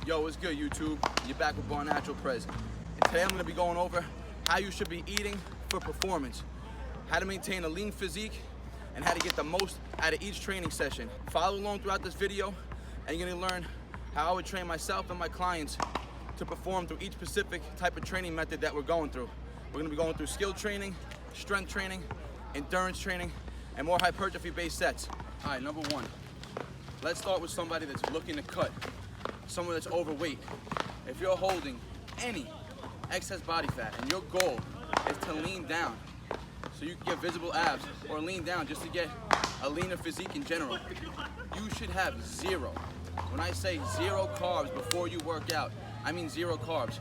Yo, what's good, YouTube? You're back with BARNATURALPREZ. And today I'm going to be going over how you should be eating for performance, how to maintain a lean physique, and how to get the most out of each training session. Follow along throughout this video, and you're going to learn how I would train myself and my clients to perform through each specific type of training method that we're going through. We're going to be going through skill training, strength training, endurance training, and more hypertrophy-based sets. All right, number one. Let's start with somebody that's looking to cut, someone that's overweight. If you're holding any excess body fat and your goal is to lean down so you can get visible abs, or lean down just to get a leaner physique in general, you should have zero. When I say zero carbs before you work out, I mean zero carbs.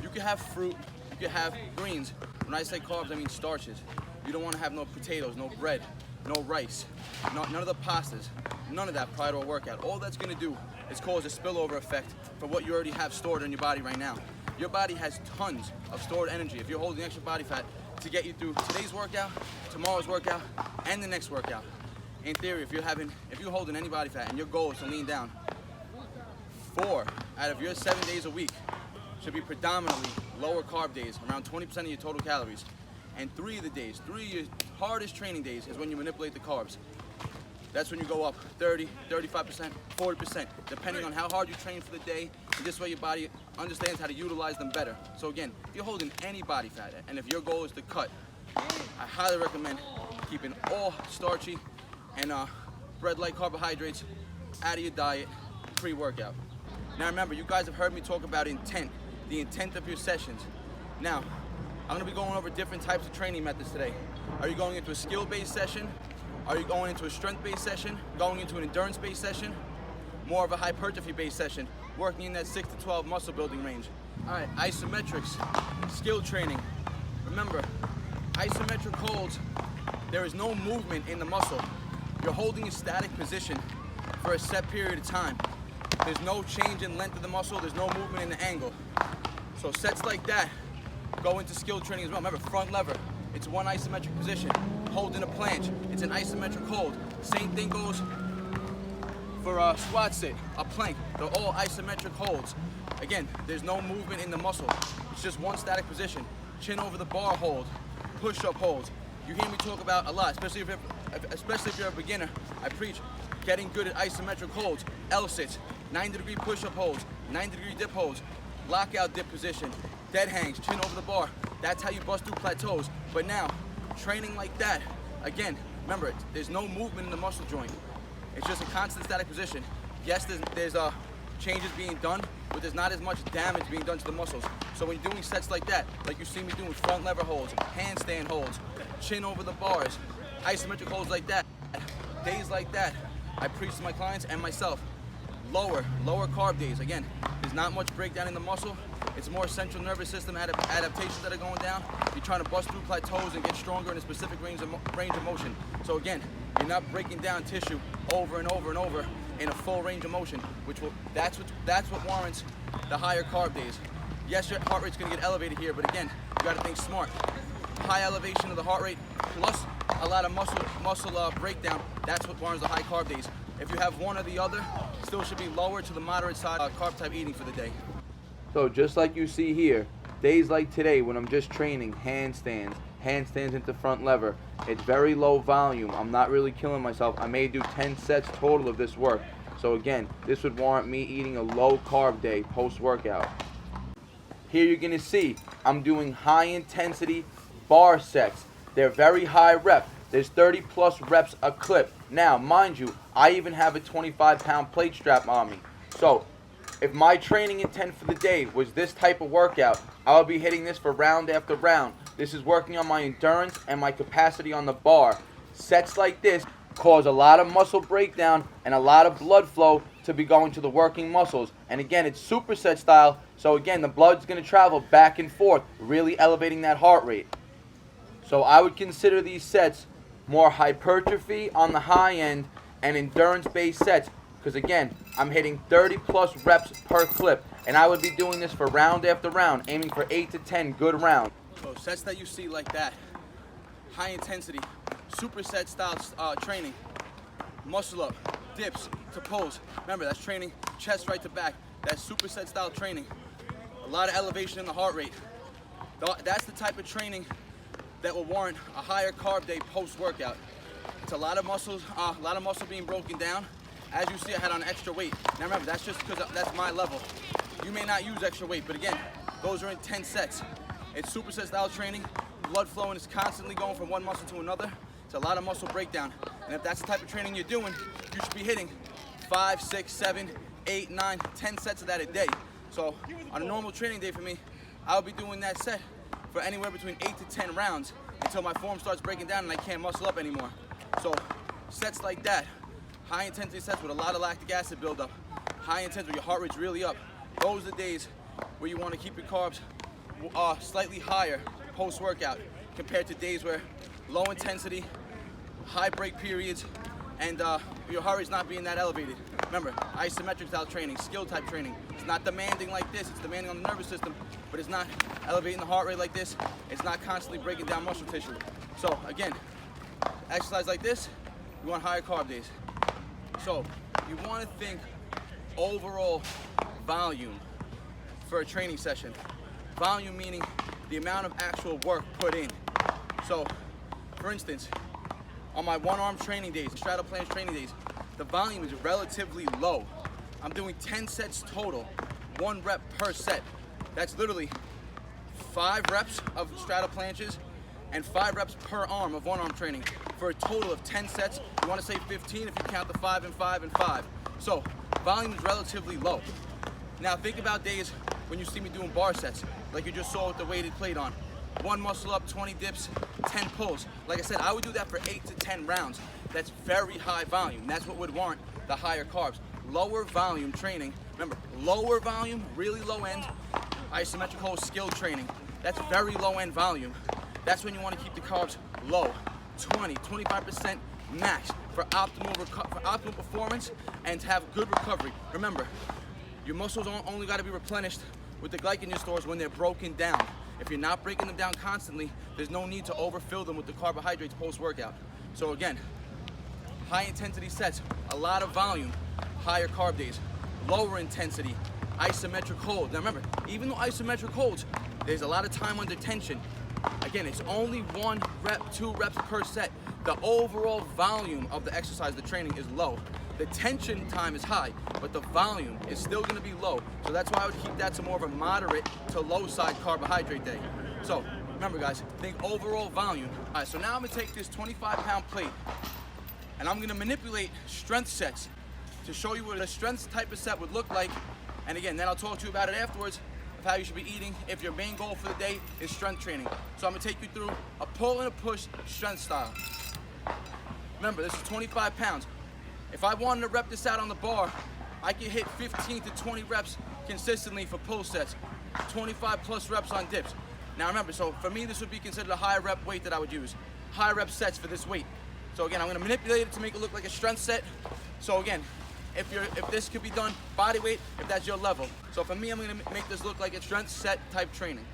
You can have fruit, you can have greens. When I say carbs, I mean starches. You don't want to have no potatoes, no bread, no rice, none of the pastas, none of that prior to a workout. All that's going to do is cause a spillover effect for what you already have stored in your body right now. Your body has tons of stored energy if you're holding extra body fat to get you through today's workout, tomorrow's workout, and the next workout. In theory, if you're holding any body fat and your goal is to lean down, 4 out of your 7 days a week should be predominantly lower carb days, around 20% of your total calories. And 3 of your hardest training days is when you manipulate the carbs. That's when you go up 30, 35%, 40%, depending on how hard you train for the day. And this way your body understands how to utilize them better. So again, if you're holding any body fat, and if your goal is to cut, I highly recommend keeping all starchy and bread-like carbohydrates out of your diet pre-workout. Now remember, you guys have heard me talk about intent, the intent of your sessions. Now, I'm going to be going over different types of training methods today. Are you going into a skill-based session? Are you going into a strength-based session? Going into an endurance-based session? More of a hypertrophy-based session, working in that 6 to 12 muscle building range. All right, isometrics, skill training. Remember, isometric holds, there is no movement in the muscle. You're holding a static position for a set period of time. There's no change in length of the muscle, there's no movement in the angle. So sets like that go into skill training as well. Remember, front lever, it's one isometric position. Holding a planche, it's an isometric hold. Same thing goes for a squat sit, a plank. They're all isometric holds. Again, there's no movement in the muscle. It's just one static position. Chin over the bar hold, push-up holds. You hear me talk about a lot, especially if you're a beginner. I preach getting good at isometric holds. L-sits, 90-degree push-up holds, 90-degree dip holds, lockout dip position, dead hangs, chin over the bar. That's how you bust through plateaus. But now, training like that, again, remember, there's no movement in the muscle joint. It's just a constant static position. Yes, there's changes being done, but there's not as much damage being done to the muscles. So when you're doing sets like that, like you see me doing front lever holds, handstand holds, chin over the bars, isometric holds like that, days like that, I preach to my clients and myself, lower carb days. Again, there's not much breakdown in the muscle. It's more central nervous system adaptations that are going down. You're trying to bust through plateaus and get stronger in a specific range of motion. So again, you're not breaking down tissue over and over and over in a full range of motion, that's what warrants the higher carb days. Yes, your heart rate's gonna get elevated here, but again, you gotta think smart. High elevation of the heart rate plus a lot of muscle breakdown, that's what warrants the high carb days. If you have one or the other, still should be lower to the moderate side carb type eating for the day. So just like you see here, days like today when I'm just training handstands into front lever, it's very low volume. I'm not really killing myself. I may do 10 sets total of this work. So again, this would warrant me eating a low carb day post-workout. Here you're gonna see I'm doing high intensity bar sets. They're very high rep. There's 30 plus reps a clip. Now, mind you, I even have a 25-pound plate strap on me. So if my training intent for the day was this type of workout, I would be hitting this for round after round. This is working on my endurance and my capacity on the bar. Sets like this cause a lot of muscle breakdown and a lot of blood flow to be going to the working muscles. And again, it's superset style, so again, the blood's going to travel back and forth, really elevating that heart rate. So I would consider these sets more hypertrophy on the high end and endurance-based sets, because again, I'm hitting 30 plus reps per clip, and I would be doing this for round after round, aiming for 8 to 10 good rounds. So sets that you see like that, high intensity, superset style training, muscle up, dips to pose. Remember, that's training chest right to back, That's superset style training. A lot of elevation in the heart rate. That's the type of training that will warrant a higher carb day post-workout. It's a lot of muscle being broken down. As you see, I had on extra weight. Now remember, that's just because that's my level. You may not use extra weight, but again, those are intense sets. It's superset style training. Blood flowing is constantly going from one muscle to another. It's a lot of muscle breakdown. And if that's the type of training you're doing, you should be hitting 5, 6, 7, 8, 9, 10 sets of that a day. So on a normal training day for me, I'll be doing that set for anywhere between 8 to 10 rounds until my form starts breaking down and I can't muscle up anymore. So sets like that, high intensity sets with a lot of lactic acid buildup, high intensity, your heart rate's really up. Those are the days where you want to keep your carbs slightly higher post-workout compared to days where low intensity, high break periods, and your heart rate's not being that elevated. Remember, isometric style training, skill type training. It's not demanding like this, it's demanding on the nervous system, but it's not elevating the heart rate like this. It's not constantly breaking down muscle tissue. So again, exercise like this, you want higher carb days. So you want to think overall volume for a training session. Volume meaning the amount of actual work put in. So for instance, on my one-arm training days, straddle planche training days, the volume is relatively low. I'm doing 10 sets total, 1 rep per set. That's literally 5 reps of straddle planches and 5 reps per arm of one-arm training for a total of 10 sets. You want to say 15 if you count the 5 and 5 and 5. So volume is relatively low. Now think about days when you see me doing bar sets, like you just saw with the weighted plate on. 1 muscle up, 20 dips, 10 pulls. Like I said, I would do that for 8 to 10 rounds. That's very high volume. That's what would warrant the higher carbs. Lower volume training, remember, lower volume, really low end, isometric hold skill training. That's very low end volume. That's when you want to keep the carbs low, 20, 25% max for optimal performance and to have good recovery. Remember, your muscles only got to be replenished with the glycogen stores when they're broken down. If you're not breaking them down constantly, there's no need to overfill them with the carbohydrates post-workout. So again, high intensity sets, a lot of volume, higher carb days, lower intensity, isometric hold. Now remember, even though isometric holds, there's a lot of time under tension. Again, it's only 1 rep, 2 reps per set. The overall volume of the exercise, the training is low. The tension time is high, but the volume is still gonna be low. So that's why I would keep that to more of a moderate to low side carbohydrate day. So remember guys, think overall volume. All right, so now I'm gonna take this 25-pound plate and I'm gonna manipulate strength sets to show you what a strength type of set would look like. And again, then I'll talk to you about it afterwards of how you should be eating if your main goal for the day is strength training. So I'm gonna take you through a pull and a push strength style. Remember, this is 25 pounds. If I wanted to rep this out on the bar, I could hit 15 to 20 reps consistently for pull sets, 25 plus reps on dips. Now remember, so for me, this would be considered a high rep weight that I would use. High rep sets for this weight. So again, I'm gonna manipulate it to make it look like a strength set. So again, if this could be done body weight, if that's your level. So for me, I'm gonna make this look like a strength set type training.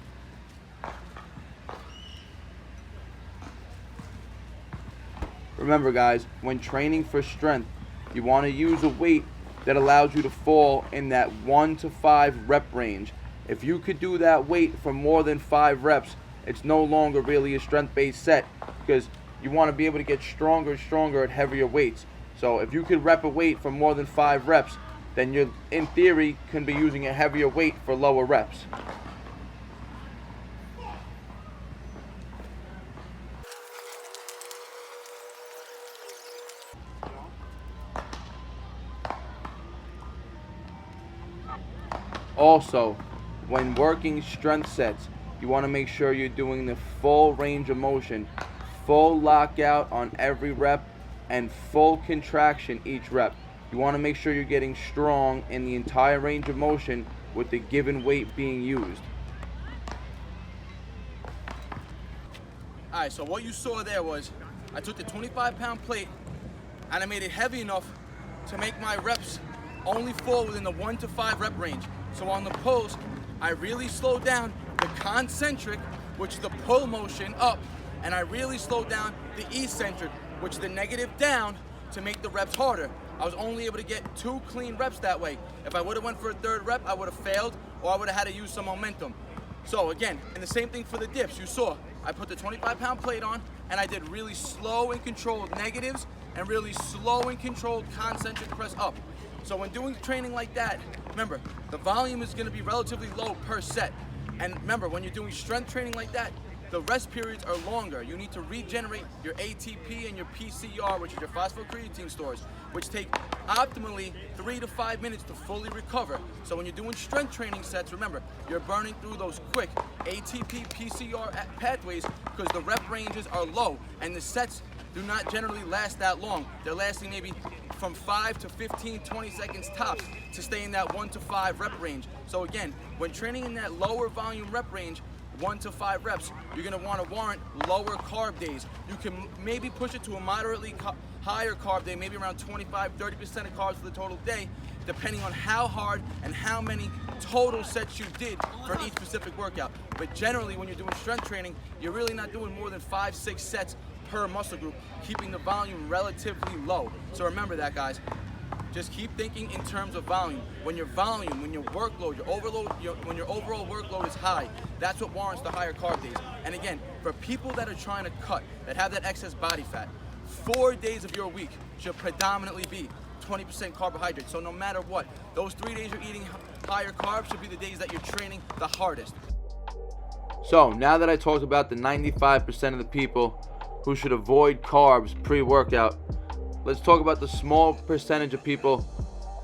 Remember guys, when training for strength, you want to use a weight that allows you to fall in that 1 to 5 rep range. If you could do that weight for more than 5 reps, it's no longer really a strength-based set because you want to be able to get stronger and stronger at heavier weights. So if you could rep a weight for more than 5 reps, then you, in theory, can be using a heavier weight for lower reps. Also, when working strength sets, you want to make sure you're doing the full range of motion, full lockout on every rep, and full contraction each rep. You want to make sure you're getting strong in the entire range of motion with the given weight being used. All right, so what you saw there was I took the 25-pound plate and I made it heavy enough to make my reps only fall within the 1 to 5 rep range. So on the pulls, I really slowed down the concentric, which is the pull motion up, and I really slowed down the eccentric, which is the negative down, to make the reps harder. I was only able to get 2 clean reps that way. If I would have went for a 3rd rep, I would have failed, or I would have had to use some momentum. So again, and the same thing for the dips. You saw, I put the 25-pound plate on, and I did really slow and controlled negatives, and really slow and controlled concentric press up. So when doing training like that, remember, the volume is gonna be relatively low per set. And remember, when you're doing strength training like that, the rest periods are longer. You need to regenerate your ATP and your PCR, which is your phosphocreatine stores, which take optimally 3 to 5 minutes to fully recover. So when you're doing strength training sets, remember, you're burning through those quick ATP, PCR pathways because the rep ranges are low and the sets do not generally last that long. They're lasting maybe from 5 to 15, 20 seconds tops to stay in that 1 to 5 rep range. So again, when training in that lower volume rep range, 1 to 5 reps, you're gonna wanna warrant lower carb days. You can maybe push it to a moderately higher carb day, maybe around 25-30% of carbs for the total day, depending on how hard and how many total sets you did for each specific workout. But generally, when you're doing strength training, you're really not doing more than 5-6 sets per muscle group, keeping the volume relatively low. So remember that, guys. Just keep thinking in terms of volume. When your volume, when your workload, when your overall workload is high, that's what warrants the higher carb days. And again, for people that are trying to cut, that have that excess body fat, 4 days of your week should predominantly be 20% carbohydrates. So no matter what, those 3 days you're eating higher carbs should be the days that you're training the hardest. So now that I talked about the 95% of the people who should avoid carbs pre-workout, let's talk about the small percentage of people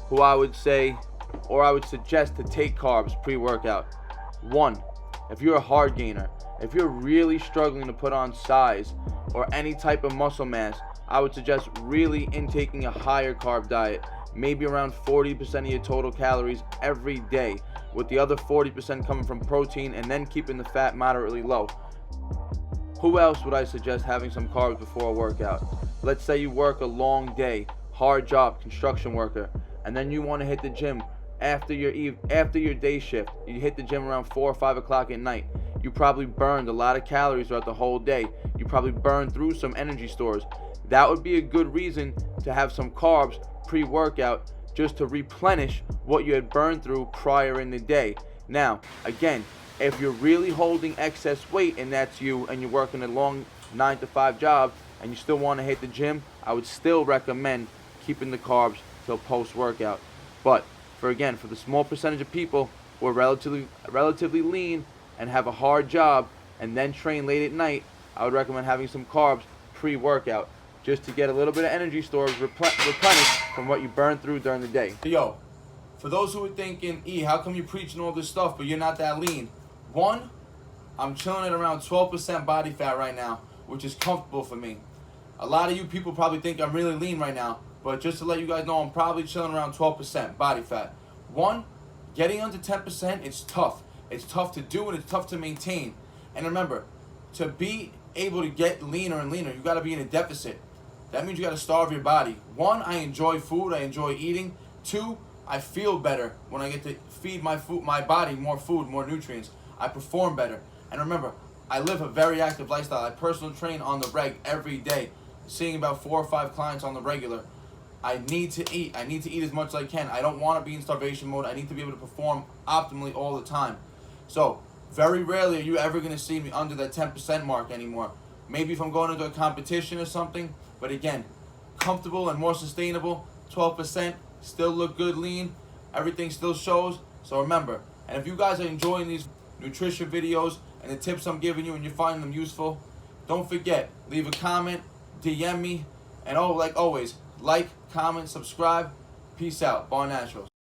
who I would say, or I would suggest to take carbs pre-workout. 1, if you're a hard gainer, if you're really struggling to put on size or any type of muscle mass, I would suggest really intaking a higher carb diet, maybe around 40% of your total calories every day, with the other 40% coming from protein and then keeping the fat moderately low. Who else would I suggest having some carbs before a workout? Let's say you work a long day, hard job, construction worker, and then you want to hit the gym after your day shift. You hit the gym around 4 or 5 o'clock at night. You probably burned a lot of calories throughout the whole day. You probably burned through some energy stores. That would be a good reason to have some carbs pre-workout, just to replenish what you had burned through prior in the day. Now, again, if you're really holding excess weight and that's you, and you're working a long 9 to 5 job and you still want to hit the gym, I would still recommend keeping the carbs till post-workout. But for the small percentage of people who are relatively lean and have a hard job and then train late at night, I would recommend having some carbs pre-workout, just to get a little bit of energy stores replenished from what you burned through during the day. Yo, for those who are thinking, how come you're preaching all this stuff but you're not that lean? 1, I'm chilling at around 12% body fat right now, which is comfortable for me. A lot of you people probably think I'm really lean right now, but just to let you guys know, I'm probably chilling around 12% body fat. 1, getting under 10%, it's tough. It's tough to do and it's tough to maintain. And remember, to be able to get leaner and leaner, you gotta be in a deficit. That means you gotta starve your body. 1, I enjoy food, I enjoy eating. 2, I feel better when I get to feed my body more food, more nutrients. I perform better. And remember, I live a very active lifestyle. I personal train on the reg every day, seeing about 4 or 5 clients on the regular. I need to eat. I need to eat as much as I can. I don't want to be in starvation mode. I need to be able to perform optimally all the time. So very rarely are you ever going to see me under that 10% mark anymore. Maybe if I'm going into a competition or something, but again, comfortable and more sustainable, 12%, still look good lean, everything still shows. So remember, and if you guys are enjoying these nutrition videos and the tips I'm giving you and you're finding them useful, don't forget, leave a comment, DM me, and like always, like, comment, subscribe. Peace out. BARNATURALS.